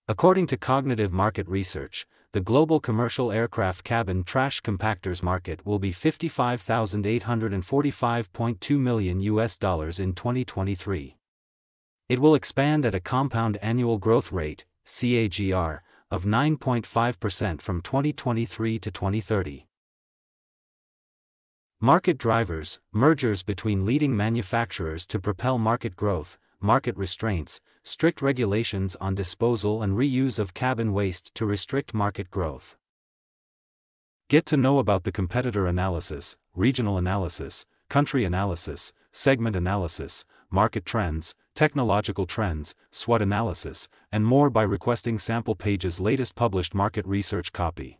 According to Cognitive Market Research, the global commercial aircraft cabin trash compactors market will be $55,845.2 million in 2023. It will expand at a compound annual growth rate, CAGR, of 9.5% from 2023 to 2030. Market drivers: mergers between leading manufacturers to propel market growth, market restraints, strict regulations on disposal and reuse of cabin waste to restrict market growth. Get to know about the competitor analysis, regional analysis, country analysis, segment analysis, market trends, technological trends, SWOT analysis, and more by requesting Sample Page's latest published market research copy.